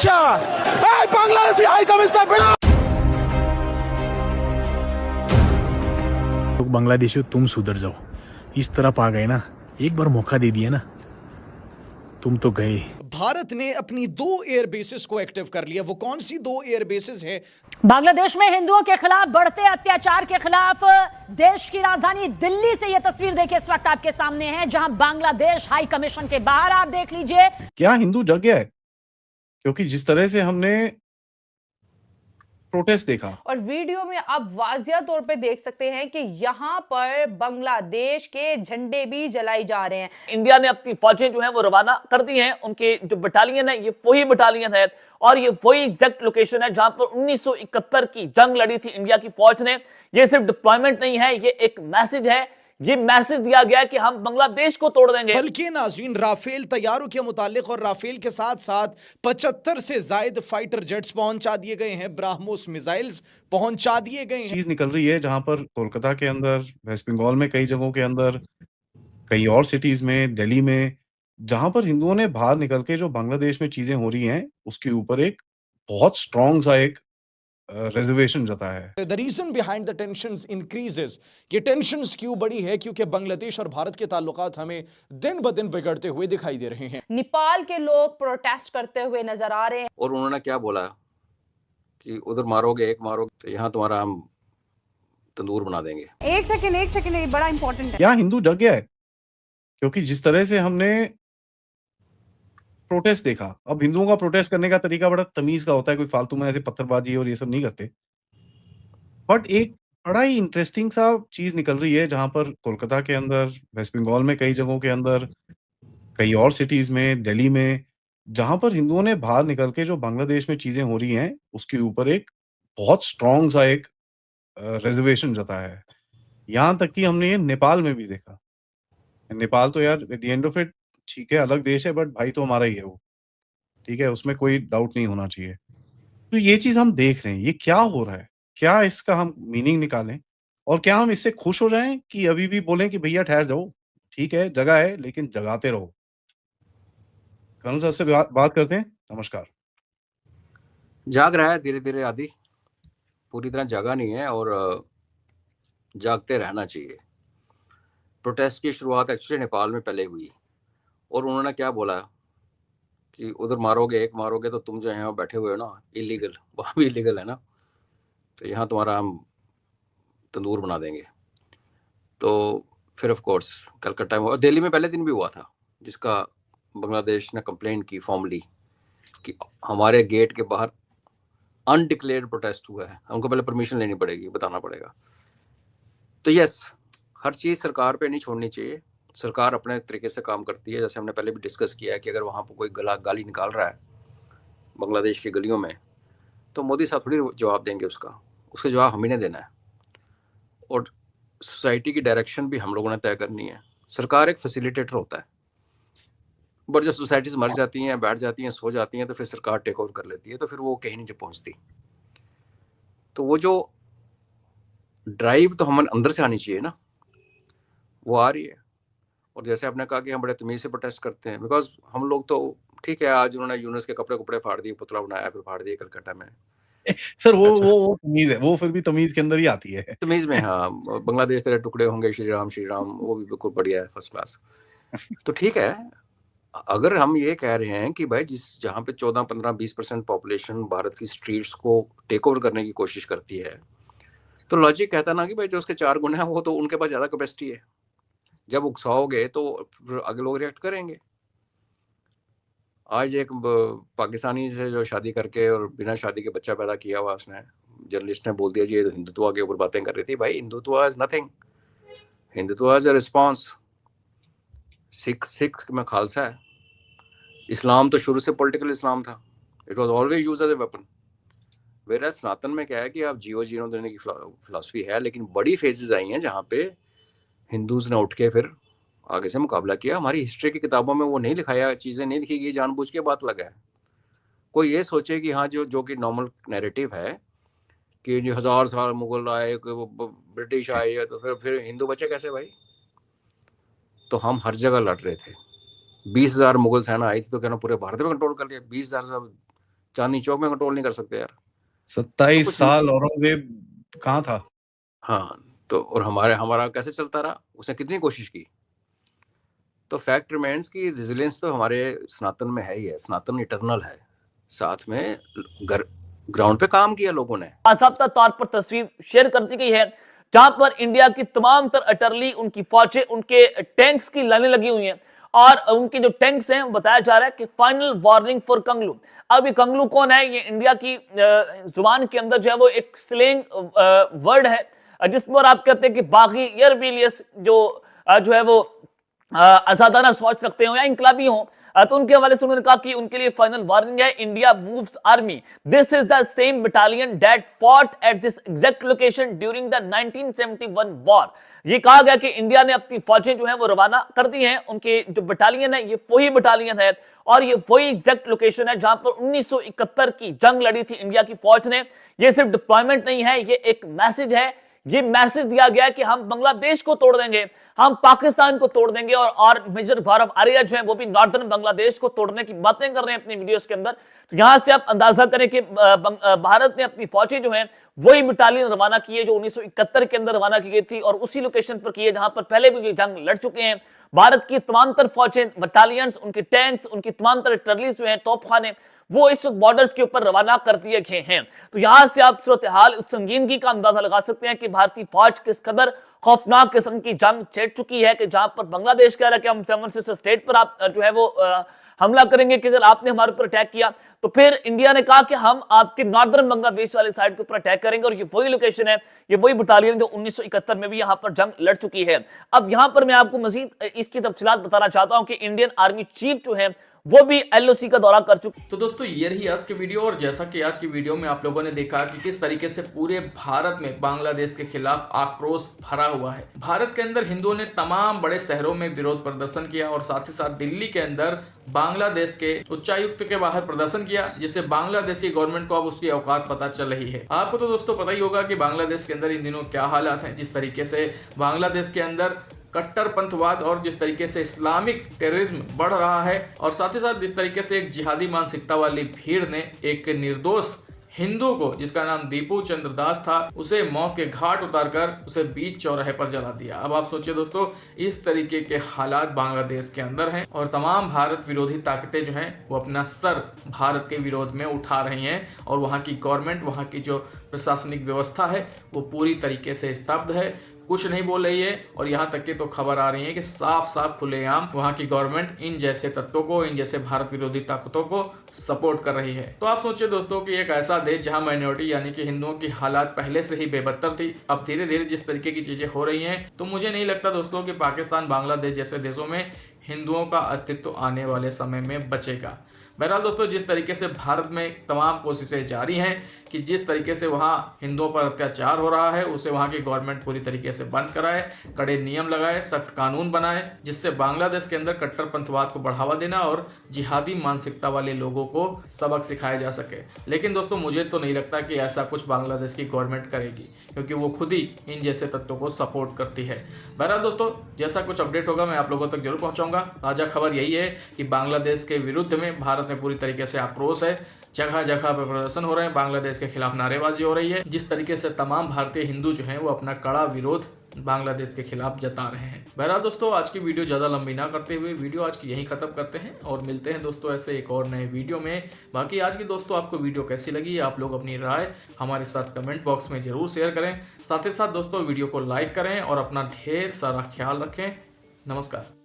বাচ্চা এই Bangladeshi high commissioner বেরো। लोग बांग्लादेशियों तुम सुधर जाओ, इस तरफ आ गए ना, एक बार मौका दे दिया ना, तुम तो गए। भारत ने अपनी 2 एयर बेसिस को एक्टिव कर लिया। वो कौन सी 2 एयर बेसिस है? बांग्लादेश में हिंदुओं के खिलाफ बढ़ते अत्याचार के खिलाफ देश की राजधानी दिल्ली से यह तस्वीर देखिए इस वक्त आपके सामने है, जहां बांग्लादेश हाई कमीशन के बाहर आप देख लीजिए। क्या हिंदू जग गया है? क्योंकि जिस तरह से हमने प्रोटेस्ट देखा और वीडियो में आप वाजिया तौर पे देख सकते हैं कि यहाँ पर बांग्लादेश के झंडे भी जलाए जा रहे हैं। इंडिया ने अपनी फौजें जो हैं वो रवाना कर दी हैं। उनके जो बटालियन है ये वही बटालियन है और ये वही एग्जैक्ट लोकेशन है जहां पर 1971 की जंग लड़ी थी इंडिया की फौज ने। ये सिर्फ डिप्लॉयमेंट नहीं है, ये एक मैसेज है, ये मैसेज दिया गया है कि हम बांग्लादेश को तोड़ देंगे। बल्कि नाजरीन, राफेल तैयारों के मुतालिक और राफेल के साथ साथ 75 से ज्यादा फाइटर जेट्स पहुंचा दिए गए हैं, ब्राह्मोस मिसाइल्स पहुंचा दिए गए हैं। चीज निकल रही है जहां पर कोलकाता के अंदर, वेस्ट बंगाल में कई जगहों के अंदर, कई और सिटीज में, दिल्ली में, जहां पर हिंदुओं ने बाहर निकल के जो बांग्लादेश में चीजें हो रही हैं उसके ऊपर एक बहुत स्ट्रॉन्ग सा एक रिजर्वेशन जताया है। The reason behind the tensions increases, ये टेंशंस क्यों बढ़ी है? क्योंकि बांग्लादेश और भारत के ताल्लुकात हमें दिन ब दिन बिगड़ते हुए दिखाई दे रहे हैं। नेपाल के लोग प्रोटेस्ट करते हुए नजर आ रहे हैं। और उन्होंने क्या बोला कि उधर मारोगे, एक मारोगे तो यहाँ तुम्हारा हम तंदूर बना देंगे। एक सेकंड, ये बड़ा इंपॉर्टेंट है। क्या हिंदू जग गया है? क्योंकि जिस तरह से हमने प्रोटेस्ट देखा, अब हिंदुओं का प्रोटेस्ट करने का तरीका बड़ा तमीज का होता है, कोई फालतू में ऐसे पत्थरबाजी और ये सब नहीं करते। बट एक बड़ा ही इंटरेस्टिंग सा चीज निकल रही है जहां पर कोलकाता के अंदर, वेस्ट बंगाल में कई जगहों के अंदर, कई और सिटीज में, दिल्ली में, जहां पर हिंदुओं ने बाहर निकल के जो बांग्लादेश में चीजें हो रही हैं उसके ऊपर एक बहुत स्ट्रॉन्ग सा एक रिजर्वेशन जताया है। यहाँ तक कि हमने ये नेपाल में भी देखा। नेपाल तो यार at the end of it ठीक है, अलग देश है, बट भाई तो हमारा ही है वो, ठीक है, उसमें कोई डाउट नहीं होना चाहिए। तो ये चीज हम देख रहे हैं, ये क्या हो रहा है, क्या इसका हम मीनिंग निकालें और क्या हम इससे खुश हो जाएं कि अभी भी बोलें कि भैया ठहर जाओ, ठीक है जगह है लेकिन जगाते रहो। कर्नल साहब से बात करते हैं। नमस्कार। जाग रहा है धीरे धीरे आदि, पूरी तरह जागा नहीं है और जागते रहना चाहिए। प्रोटेस्ट की शुरुआत एक्चुअली नेपाल में पहले हुई और उन्होंने क्या बोला कि उधर मारोगे, एक मारोगे तो तुम जो यहाँ बैठे हुए हो ना इलीगल, वहाँ भी इलीगल है ना, तो यहाँ तुम्हारा हम तंदूर बना देंगे। तो फिर ऑफ कोर्स कलकत्ता में और दिल्ली में पहले दिन भी हुआ था जिसका बांग्लादेश ने कंप्लेंट की फॉर्मली कि हमारे गेट के बाहर अनडिक्लेयर्ड प्रोटेस्ट हुआ है, हमको पहले परमिशन लेनी पड़ेगी, बताना पड़ेगा। तो यस, हर चीज़ सरकार पे नहीं छोड़नी चाहिए। सरकार अपने तरीके से काम करती है, जैसे हमने पहले भी डिस्कस किया है कि अगर वहाँ पर कोई गाली निकाल रहा है बांग्लादेश की गलियों में तो मोदी साहब थोड़ी जवाब देंगे, उसका जवाब हम ही ने देना है। और सोसाइटी की डायरेक्शन भी हम लोगों ने तय करनी है। सरकार एक फैसिलिटेटर होता है, बट जो सोसाइटीज मर जाती हैं, बैठ जाती हैं, सो जाती हैं, तो फिर सरकार टेक ओवर कर लेती है, तो फिर वो कहीं नहीं पहुंचती। तो वो जो ड्राइव तो हम अंदर से आनी चाहिए ना, वो आ रही है। और जैसे आपने कहा कि हम बड़े तमीज से प्रोटेस्ट करते हैं, बिकॉज हम लोग तो ठीक है, आज उन्होंने यूनुस के कपड़े फाड़ दिए, पुतला बनाया, फिर फाड़ दिए कलकत्ता में। सर वो तमीज है, वो फिर भी तमीज के अंदर ही आती है। तमीज में, हाँ, बांग्लादेश तेरे टुकड़े होंगे, श्री राम, वो भी बिल्कुल बढ़िया है, फर्स्ट क्लास। तो ठीक है, अगर हम ये कह रहे हैं कि भाई जहाँ पे 14, 15, 20% पॉपुलेशन भारत की स्ट्रीट्स को टेक ओवर करने की कोशिश करती है, तो लॉजिक कहता ना कि भाई जो उसके 4 गुण है वो तो उनके पास ज्यादा कैपेसिटी है। जब उकसाओगे तो आगे लोग रिएक्ट करेंगे। आज एक पाकिस्तानी से जो शादी करके और बिना शादी के बच्चा पैदा किया हुआ, उसने, जर्नलिस्ट ने बोल दिया जी ये तो हिंदुत्व के ऊपर बातें कर रही थी। भाई Hindutva is nothing, Hindutva is a response. Sikh में खालसा है। इस्लाम तो शुरू से पॉलिटिकल इस्लाम था, it was always used as a weapon. Where Sanatan में क्या है कि आप जीरो देने की फिलॉसफी है, लेकिन बड़ी फेजेस आई हैं जहाँ पे हिंदूज ने उठ के फिर आगे से मुकाबला किया। हमारी हिस्ट्री की किताबों में वो नहीं लिखाया, चीज़ें नहीं लिखी गई, जानबूझ के बात लगा है। कोई ये सोचे कि हाँ जो कि नॉर्मल नैरेटिव है कि जो 1000 साल मुगल आए, ब्रिटिश आए, तो फिर हिंदू बचे कैसे भाई? तो हम हर जगह लड़ रहे थे। 20,000 मुगल सेना आई थी तो कहना पूरे भारत में कंट्रोल कर लिया। 20,000 चांदनी चौक में कंट्रोल नहीं कर सकते यार। 27 कुछ- साल औरंगजेब कहाँ था? हाँ, तो और हमारा कैसे चलता रहा, उसने कितनी कोशिश की। तो फैक्ट रिमेन्स की रेजिलियंस तो हमारे सनातन में है ही है, सनातन इटर्नल है। साथ में ग्राउंड पे काम किया लोगों ने। बाकायदा तौर पर तस्वीर शेयर कर दी गई है जहां पर इंडिया की तमाम तर अटरली, उनकी फौजें, उनके टैंक्स की लाइनें लगी हुई हैं और उनके जो टैंक्स हैं वो बताया जा रहा है कि फाइनल वार्निंग फॉर कंगलू। अब ये कंगलू कौन है? ये इंडिया की जुबान के अंदर जो है वो एक स्लैंग वर्ड है जिस पर आप कहते हैं कि बागी या रिबेलियस जो है वो आजादाना सोच रखते हो या इनकलाबी हो, तो उनके हवाले से उन्होंने कहा कि उनके लिए फाइनल वार्निंग है। India moves army, this is the same battalion that fought at this exact location during the 1971 war. ये कहा गया कि इंडिया ने अपनी फौजें जो है वो रवाना कर दी हैं। उनके जो बटालियन है ये वही बटालियन है और ये वही एग्जैक्ट लोकेशन है जहां पर 1971 की जंग लड़ी थी इंडिया की फौज ने। ये सिर्फ डिप्लॉयमेंट नहीं है, ये एक मैसेज है। ये मैसेज दिया गया है कि हम बांग्लादेश को तोड़ देंगे, हम पाकिस्तान को तोड़ देंगे और मेजर गौरव आर्या जो है वो भी नॉर्दर्न बांग्लादेश को तोड़ने की बातें कर रहे हैं अपनी वीडियोस के अंदर। तो यहां से आप अंदाजा करें कि भारत ने अपनी फौजें जो हैं वही बटालियन रवाना की है जो 1971 के अंदर रवाना की गई थी और उसी लोकेशन पर की है जहां पर पहले भी ये जंग लड़ चुके हैं। भारत की तमाम तर फौजें, बटालियंस, उनके टैंक्स, उनकी तमाम तर टर्लीज जो है, तोपखाने, वो इस बॉर्डर्स के ऊपर रवाना कर दिए गए हैं। तो यहां से आप सूरत हाल, उस संगीनगी का अंदाजा लगा सकते हैं कि भारतीय फौज किस कदर खौफनाक किस्म की जंग छेड़ चुकी है कि जहां पर बांग्लादेश कह रहा है कि हम 7 सिस्टर स्टेट पर आप जो है वो हमला करेंगे कि अगर आपने हमारे ऊपर अटैक किया। तो फिर इंडिया ने कहा कि हम आपके नॉर्दर्न बांग्लादेश वाले साइड के ऊपर अटैक करेंगे और ये वही लोकेशन है, ये वही बटालियन जो 1971 में भी यहां पर जंग लड़ चुकी है। अब यहां पर मैं आपको मजीद इसकी तफसीलात बताना चाहता हूं कि इंडियन आर्मी चीफ जो है वो भी एलओसी का दौरा कर चुके। तो दोस्तों ये रही आज की वीडियो और जैसा कि आज की वीडियो में आप लोगों ने देखा कि किस तरीके से पूरे भारत में बांग्लादेश के खिलाफ आक्रोश भरा हुआ है। भारत के अंदर हिंदुओं ने तमाम बड़े शहरों में विरोध प्रदर्शन किया और साथ ही साथ दिल्ली के अंदर बांग्लादेश के उच्चायुक्त के बाहर प्रदर्शन किया, जिससे बांग्लादेश की गवर्नमेंट को अब उसकी औकात पता चल रही है। आपको तो दोस्तों पता ही होगा कि बांग्लादेश के अंदर इन दिनों क्या हालात हैं, जिस तरीके से बांग्लादेश के अंदर कट्टरपंथवाद और जिस तरीके से इस्लामिक टेररिज्म बढ़ रहा है और साथ ही साथ जिस तरीके से एक जिहादी मानसिकता वाली भीड़ ने एक निर्दोष हिंदू को, जिसका नाम दीपू चंद्र दास था, उसे मौत के घाट उतारकर उसे बीच चौराहे पर जला दिया। अब आप सोचिए दोस्तों, इस तरीके के हालात बांग्लादेश के अंदर हैं और तमाम भारत विरोधी ताकतें जो हैं वो अपना सर भारत के विरोध में उठा रही हैं और वहाँ की गवर्नमेंट, वहाँ की जो प्रशासनिक व्यवस्था है वो पूरी तरीके से स्तब्ध है, कुछ नहीं बोल रही है। और यहाँ तक कि तो खबर आ रही है कि साफ साफ खुलेआम वहाँ की गवर्नमेंट इन जैसे तत्वों को, इन जैसे भारत विरोधी ताकतों को सपोर्ट कर रही है। तो आप सोचिए दोस्तों कि एक ऐसा देश जहाँ माइनॉरिटी यानी कि हिंदुओं की हालात पहले से ही बेबत्तर थी, अब धीरे धीरे जिस तरीके की चीजें हो रही हैं, तो मुझे नहीं लगता दोस्तों कि पाकिस्तान, बांग्लादेश जैसे देशों में हिंदुओं का अस्तित्व आने वाले समय में बचेगा। बहरहाल दोस्तों, जिस तरीके से भारत में तमाम कोशिशें जारी हैं कि जिस तरीके से वहाँ हिंदुओं पर अत्याचार हो रहा है उसे वहाँ की गवर्नमेंट पूरी तरीके से बंद कराए, कड़े नियम लगाए, सख्त कानून बनाए, जिससे बांग्लादेश के अंदर कट्टरपंथवाद को बढ़ावा देना और जिहादी मानसिकता वाले लोगों को सबक सिखाया जा सके। लेकिन दोस्तों, मुझे तो नहीं लगता कि ऐसा कुछ बांग्लादेश की गवर्नमेंट करेगी, क्योंकि वो खुद ही इन जैसे तत्वों को सपोर्ट करती है। बहरहाल दोस्तों, जैसा कुछ अपडेट होगा मैं आप लोगों तक जरूर पहुँचाऊंगा। ताज़ा खबर यही है कि बांग्लादेश के विरुद्ध में भारत में पूरी तरीके से आक्रोश है, जगह जगह पर प्रदर्शन हो रहे हैं, बांग्लादेश के खिलाफ नारेबाजी हो रही है, जिस तरीके से तमाम भारतीय हिंदू जो हैं वो अपना कड़ा विरोध बांग्लादेश के खिलाफ जता रहे हैं। बहरहाल दोस्तों, आज की वीडियो ज़्यादा लंबी ना करते हुए वीडियो आज की यहीं ख़त्म करते हैं और मिलते हैं दोस्तों ऐसे एक और नए वीडियो में। बाकी आज की दोस्तों आपको वीडियो कैसी लगी, आप लोग अपनी राय हमारे साथ कमेंट बॉक्स में ज़रूर शेयर करें। साथ ही साथ दोस्तों वीडियो को लाइक करें और अपना ढेर सारा ख्याल रखें। नमस्कार।